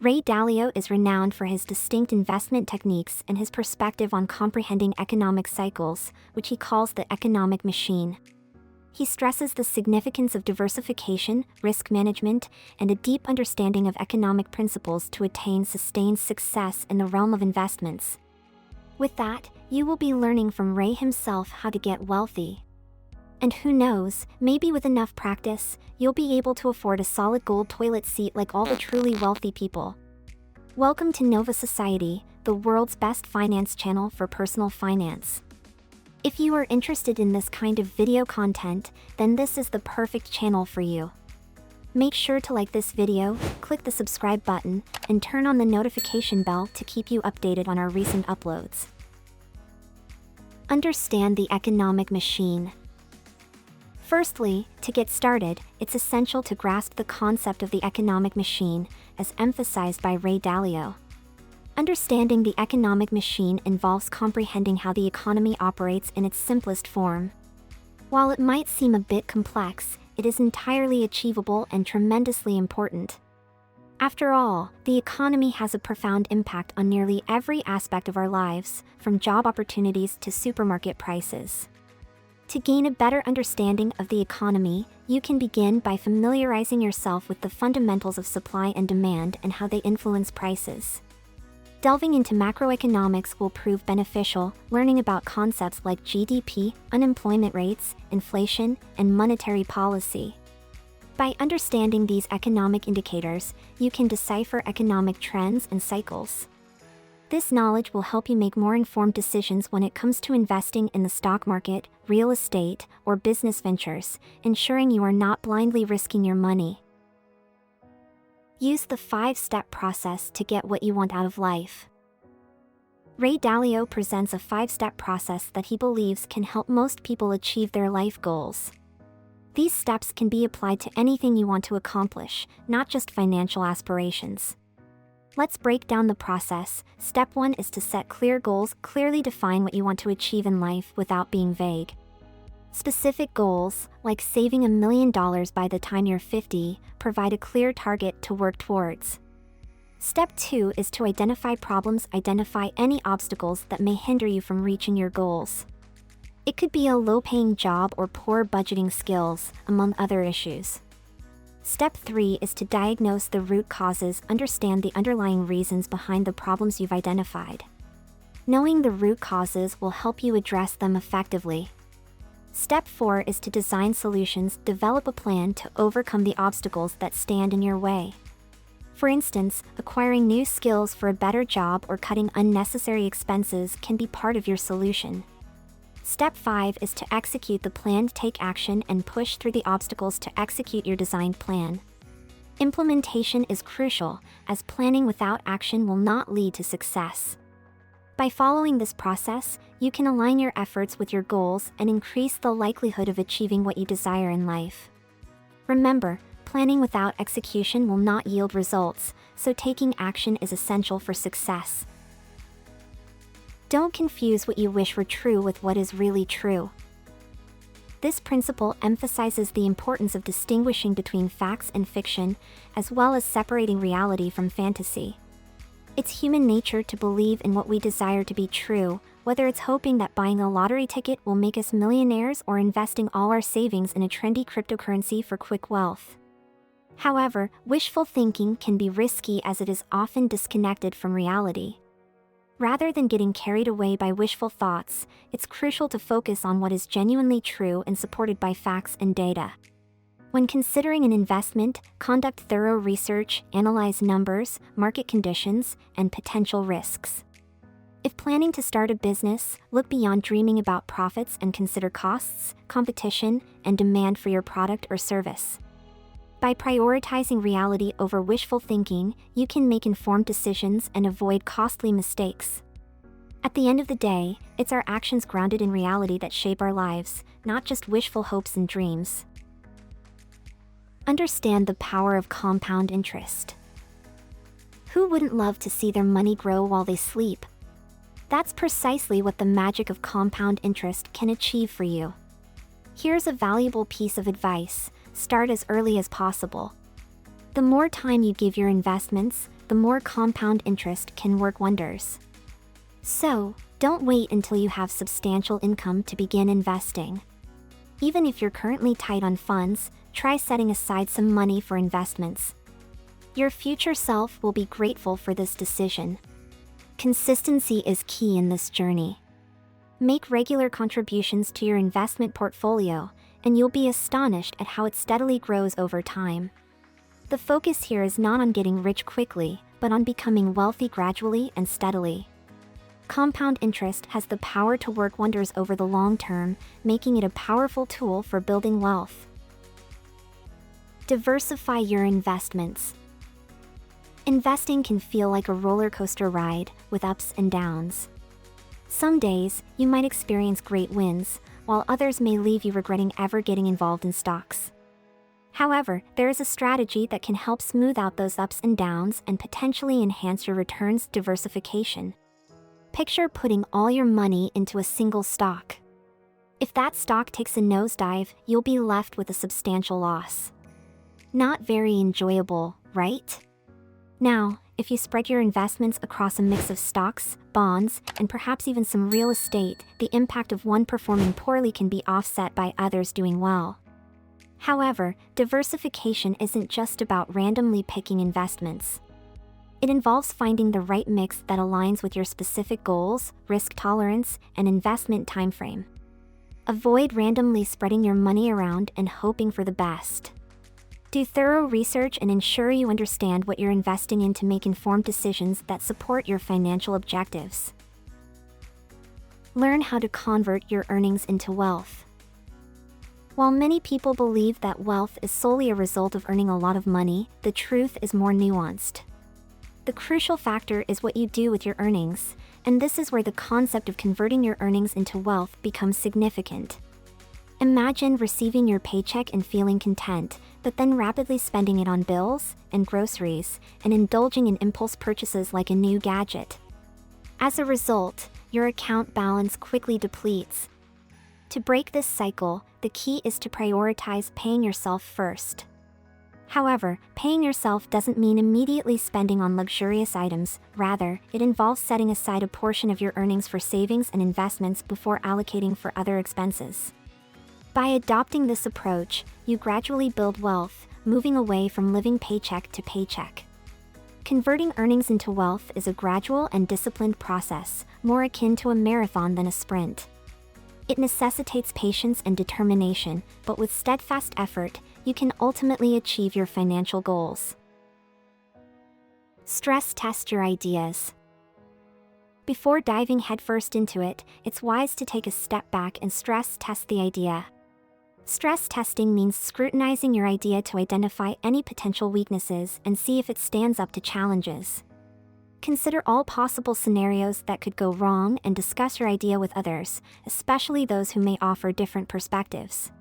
Ray Dalio is renowned for his distinct investment techniques and his perspective on comprehending economic cycles, which he calls the economic machine. He stresses the significance of diversification, risk management, and a deep understanding of economic principles to attain sustained success in the realm of investments. With that, you will be learning from Ray himself how to get wealthy. And who knows, maybe with enough practice, you'll be able to afford a solid gold toilet seat like all the truly wealthy people. Welcome to Nova Society, the world's best finance channel for personal finance. If you are interested in this kind of video content, then this is the perfect channel for you. Make sure to like this video, click the subscribe button, and turn on the notification bell to keep you updated on our recent uploads. Understand the economic machine. Firstly, to get started, it's essential to grasp the concept of the economic machine, as emphasized by Ray Dalio. Understanding the economic machine involves comprehending how the economy operates in its simplest form. While it might seem a bit complex, it is entirely achievable and tremendously important. After all, the economy has a profound impact on nearly every aspect of our lives, from job opportunities to supermarket prices. To gain a better understanding of the economy, you can begin by familiarizing yourself with the fundamentals of supply and demand and how they influence prices. Delving into macroeconomics will prove beneficial, learning about concepts like GDP, unemployment rates, inflation, and monetary policy. By understanding these economic indicators, you can decipher economic trends and cycles. This knowledge will help you make more informed decisions when it comes to investing in the stock market, real estate, or business ventures, ensuring you are not blindly risking your money. Use the 5-step process to get what you want out of life. Ray Dalio presents a 5-step process that he believes can help most people achieve their life goals. These steps can be applied to anything you want to accomplish, not just financial aspirations. Let's break down the process. Step 1 is to set clear goals. Clearly define what you want to achieve in life without being vague. Specific goals, like saving $1 million by the time you're 50, provide a clear target to work towards. Step 2 is to identify problems. Identify any obstacles that may hinder you from reaching your goals. It could be a low-paying job or poor budgeting skills, among other issues. Step 3 is to diagnose the root causes. Understand the underlying reasons behind the problems you've identified. Knowing the root causes will help you address them effectively. Step 4 is to design solutions. Develop a plan to overcome the obstacles that stand in your way. For instance, acquiring new skills for a better job or cutting unnecessary expenses can be part of your solution. Step 5 is to execute the plan. Take action and push through the obstacles to execute your designed plan. Implementation is crucial, as planning without action will not lead to success. By following this process, you can align your efforts with your goals and increase the likelihood of achieving what you desire in life. Remember, planning without execution will not yield results, so taking action is essential for success. Don't confuse what you wish were true with what is really true. This principle emphasizes the importance of distinguishing between facts and fiction, as well as separating reality from fantasy. It's human nature to believe in what we desire to be true, whether it's hoping that buying a lottery ticket will make us millionaires or investing all our savings in a trendy cryptocurrency for quick wealth. However, wishful thinking can be risky as it is often disconnected from reality. Rather than getting carried away by wishful thoughts, it's crucial to focus on what is genuinely true and supported by facts and data. When considering an investment, conduct thorough research, analyze numbers, market conditions, and potential risks. If planning to start a business, look beyond dreaming about profits and consider costs, competition, and demand for your product or service. By prioritizing reality over wishful thinking, you can make informed decisions and avoid costly mistakes. At the end of the day, it's our actions grounded in reality that shape our lives, not just wishful hopes and dreams. Understand the power of compound interest. Who wouldn't love to see their money grow while they sleep? That's precisely what the magic of compound interest can achieve for you. Here's a valuable piece of advice: start as early as possible. The more time you give your investments, the more compound interest can work wonders. So, don't wait until you have substantial income to begin investing. Even if you're currently tight on funds, try setting aside some money for investments. Your future self will be grateful for this decision. Consistency is key in this journey. Make regular contributions to your investment portfolio, and you'll be astonished at how it steadily grows over time. The focus here is not on getting rich quickly, but on becoming wealthy gradually and steadily. Compound interest has the power to work wonders over the long term, making it a powerful tool for building wealth. Diversify your investments. Investing can feel like a roller coaster ride, with ups and downs. Some days, you might experience great wins, while others may leave you regretting ever getting involved in stocks. However, there is a strategy that can help smooth out those ups and downs and potentially enhance your returns: diversification. Picture putting all your money into a single stock. If that stock takes a nosedive, you'll be left with a substantial loss. Not very enjoyable, right? Now, if you spread your investments across a mix of stocks, bonds, and perhaps even some real estate, the impact of one performing poorly can be offset by others doing well. However, diversification isn't just about randomly picking investments. It involves finding the right mix that aligns with your specific goals, risk tolerance, and investment timeframe. Avoid randomly spreading your money around and hoping for the best. Do thorough research and ensure you understand what you're investing in to make informed decisions that support your financial objectives. Learn how to convert your earnings into wealth. While many people believe that wealth is solely a result of earning a lot of money, the truth is more nuanced. The crucial factor is what you do with your earnings, and this is where the concept of converting your earnings into wealth becomes significant. Imagine receiving your paycheck and feeling content, but then rapidly spending it on bills and groceries, and indulging in impulse purchases like a new gadget. As a result, your account balance quickly depletes. To break this cycle, the key is to prioritize paying yourself first. However, paying yourself doesn't mean immediately spending on luxurious items. Rather, it involves setting aside a portion of your earnings for savings and investments before allocating for other expenses. By adopting this approach, you gradually build wealth, moving away from living paycheck to paycheck. Converting earnings into wealth is a gradual and disciplined process, more akin to a marathon than a sprint. It necessitates patience and determination, but with steadfast effort, you can ultimately achieve your financial goals. Stress test your ideas. Before diving headfirst into it, it's wise to take a step back and stress test the idea. Stress testing means scrutinizing your idea to identify any potential weaknesses and see if it stands up to challenges. Consider all possible scenarios that could go wrong and discuss your idea with others, especially those who may offer different perspectives.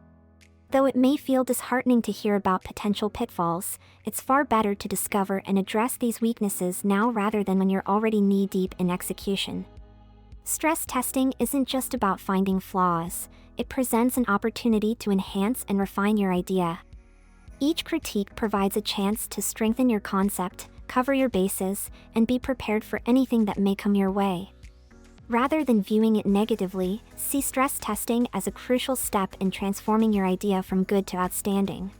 Though it may feel disheartening to hear about potential pitfalls, it's far better to discover and address these weaknesses now rather than when you're already knee-deep in execution. Stress testing isn't just about finding flaws, it presents an opportunity to enhance and refine your idea. Each critique provides a chance to strengthen your concept, cover your bases, and be prepared for anything that may come your way. Rather than viewing it negatively, see stress testing as a crucial step in transforming your idea from good to outstanding.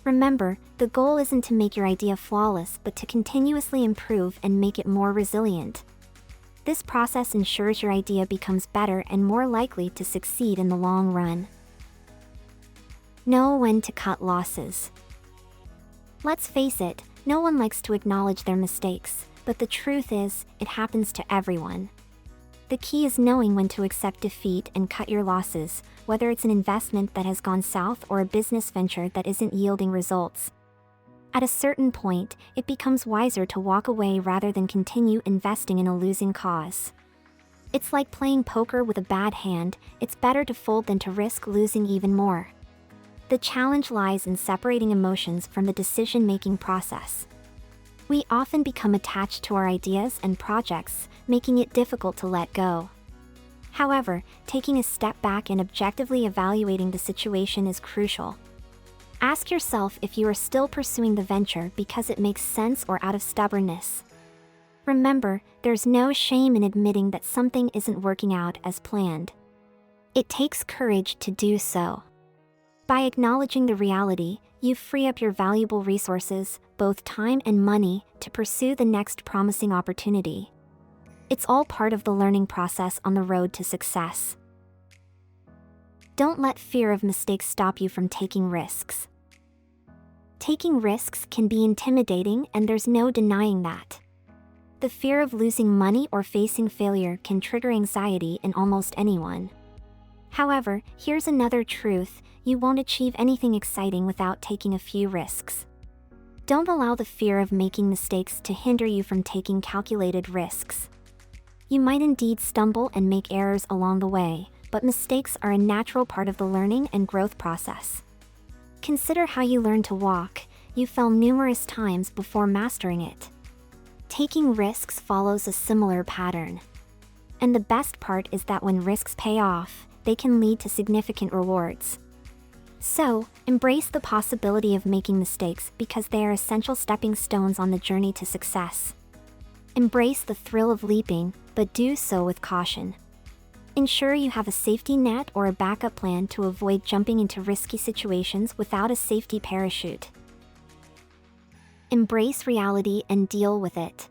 Remember, the goal isn't to make your idea flawless but to continuously improve and make it more resilient. This process ensures your idea becomes better and more likely to succeed in the long run. Know when to cut losses. Let's face it, no one likes to acknowledge their mistakes, but the truth is, it happens to everyone. The key is knowing when to accept defeat and cut your losses, whether it's an investment that has gone south or a business venture that isn't yielding results. At a certain point, it becomes wiser to walk away rather than continue investing in a losing cause. It's like playing poker with a bad hand, it's better to fold than to risk losing even more. The challenge lies in separating emotions from the decision-making process. We often become attached to our ideas and projects, making it difficult to let go. However, taking a step back and objectively evaluating the situation is crucial. Ask yourself if you are still pursuing the venture because it makes sense or out of stubbornness. Remember, there's no shame in admitting that something isn't working out as planned. It takes courage to do so. By acknowledging the reality, you free up your valuable resources, both time and money, to pursue the next promising opportunity. It's all part of the learning process on the road to success. Don't let fear of mistakes stop you from taking risks. Taking risks can be intimidating, and there's no denying that. The fear of losing money or facing failure can trigger anxiety in almost anyone. However, here's another truth: you won't achieve anything exciting without taking a few risks. Don't allow the fear of making mistakes to hinder you from taking calculated risks. You might indeed stumble and make errors along the way, but mistakes are a natural part of the learning and growth process. Consider how you learned to walk. You fell numerous times before mastering it. Taking risks follows a similar pattern. And the best part is that when risks pay off, they can lead to significant rewards. So, embrace the possibility of making mistakes because they are essential stepping stones on the journey to success. Embrace the thrill of leaping, but do so with caution. Ensure you have a safety net or a backup plan to avoid jumping into risky situations without a safety parachute. Embrace reality and deal with it.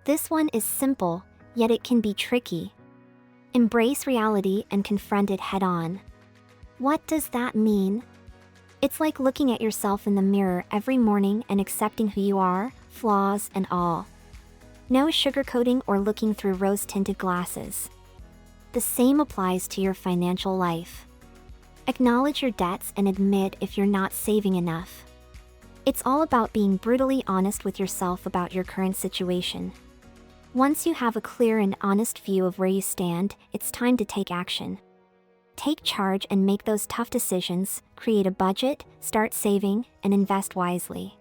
This one is simple, yet it can be tricky. Embrace reality and confront it head-on. What does that mean? It's like looking at yourself in the mirror every morning and accepting who you are, flaws and all. No sugarcoating or looking through rose-tinted glasses. The same applies to your financial life. Acknowledge your debts and admit if you're not saving enough. It's all about being brutally honest with yourself about your current situation. Once you have a clear and honest view of where you stand, it's time to take action. Take charge and make those tough decisions, create a budget, start saving, and invest wisely.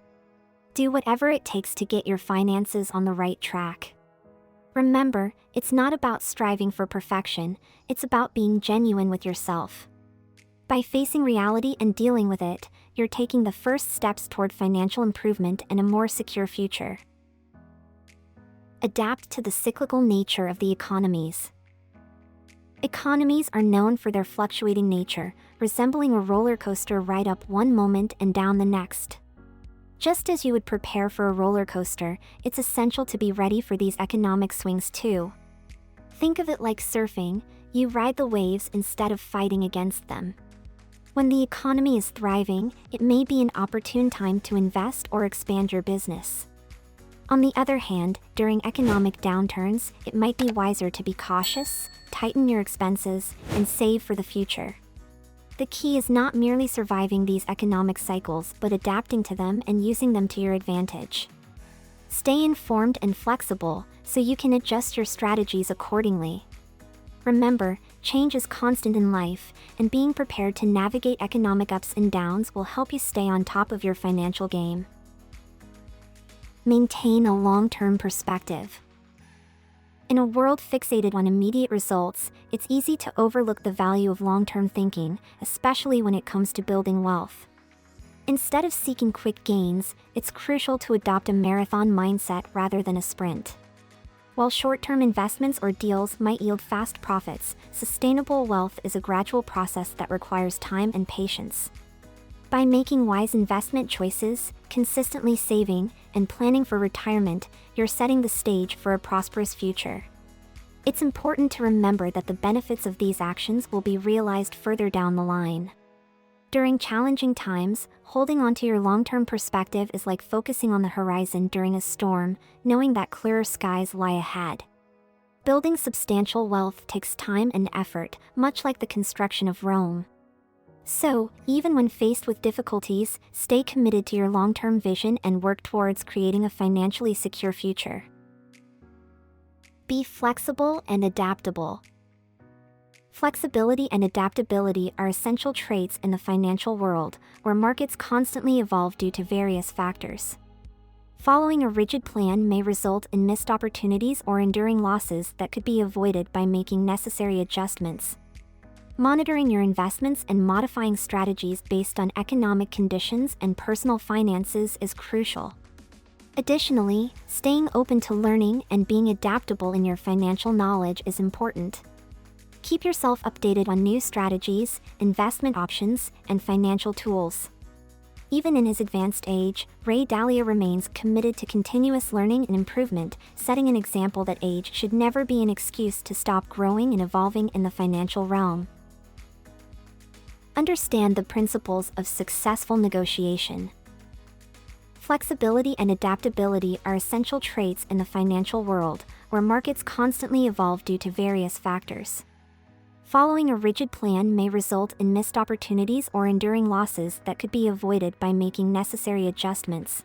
Do whatever it takes to get your finances on the right track. Remember, it's not about striving for perfection, it's about being genuine with yourself. By facing reality and dealing with it, you're taking the first steps toward financial improvement and a more secure future. Adapt to the cyclical nature of the economies. Economies are known for their fluctuating nature, resembling a roller coaster ride up one moment and down the next. Just as you would prepare for a roller coaster, it's essential to be ready for these economic swings too. Think of it like surfing: you ride the waves instead of fighting against them. When the economy is thriving, it may be an opportune time to invest or expand your business. On the other hand, during economic downturns, it might be wiser to be cautious, tighten your expenses, and save for the future. The key is not merely surviving these economic cycles but adapting to them and using them to your advantage. Stay informed and flexible so you can adjust your strategies accordingly. Remember, change is constant in life, and being prepared to navigate economic ups and downs will help you stay on top of your financial game. Maintain a long-term perspective. In a world fixated on immediate results, it's easy to overlook the value of long-term thinking, especially when it comes to building wealth. Instead of seeking quick gains, it's crucial to adopt a marathon mindset rather than a sprint. While short-term investments or deals might yield fast profits, sustainable wealth is a gradual process that requires time and patience. By making wise investment choices, consistently saving, and planning for retirement, you're setting the stage for a prosperous future. It's important to remember that the benefits of these actions will be realized further down the line. During challenging times, holding onto your long-term perspective is like focusing on the horizon during a storm, knowing that clearer skies lie ahead. Building substantial wealth takes time and effort, much like the construction of Rome. So, even when faced with difficulties, stay committed to your long-term vision and work towards creating a financially secure future. Be flexible and adaptable. Flexibility and adaptability are essential traits in the financial world, where markets constantly evolve due to various factors. Following a rigid plan may result in missed opportunities or enduring losses that could be avoided by making necessary adjustments. Monitoring your investments and modifying strategies based on economic conditions and personal finances is crucial. Additionally, staying open to learning and being adaptable in your financial knowledge is important. Keep yourself updated on new strategies, investment options, and financial tools. Even in his advanced age, Ray Dalio remains committed to continuous learning and improvement, setting an example that age should never be an excuse to stop growing and evolving in the financial realm. Understand the principles of successful negotiation. Flexibility and adaptability are essential traits in the financial world, where markets constantly evolve due to various factors. Following a rigid plan may result in missed opportunities or enduring losses that could be avoided by making necessary adjustments.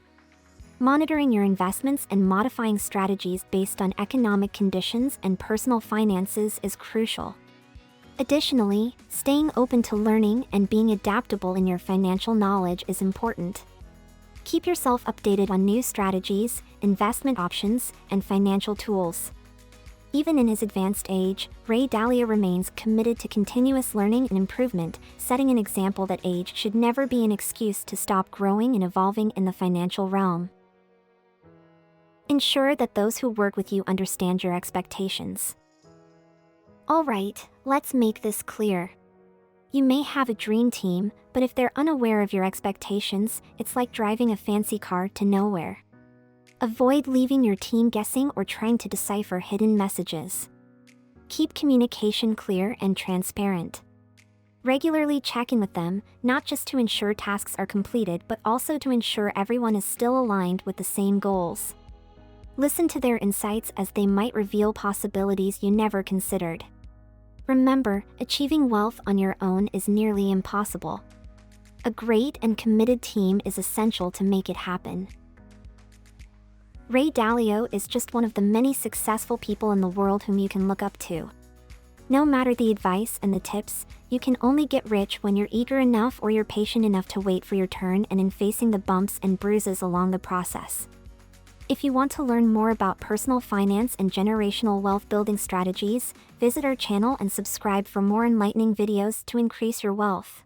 Monitoring your investments and modifying strategies based on economic conditions and personal finances is crucial. Additionally, staying open to learning and being adaptable in your financial knowledge is important. Keep yourself updated on new strategies, investment options, and financial tools. Even in his advanced age, Ray Dalio remains committed to continuous learning and improvement, setting an example that age should never be an excuse to stop growing and evolving in the financial realm. Ensure that those who work with you understand your expectations. Alright, let's make this clear. You may have a dream team, but if they're unaware of your expectations, it's like driving a fancy car to nowhere. Avoid leaving your team guessing or trying to decipher hidden messages. Keep communication clear and transparent. Regularly check in with them, not just to ensure tasks are completed but also to ensure everyone is still aligned with the same goals. Listen to their insights as they might reveal possibilities you never considered. Remember, achieving wealth on your own is nearly impossible. A great and committed team is essential to make it happen. Ray Dalio is just one of the many successful people in the world whom you can look up to. No matter the advice and the tips, you can only get rich when you're eager enough or you're patient enough to wait for your turn and in facing the bumps and bruises along the process. If you want to learn more about personal finance and generational wealth building strategies, visit our channel and subscribe for more enlightening videos to increase your wealth.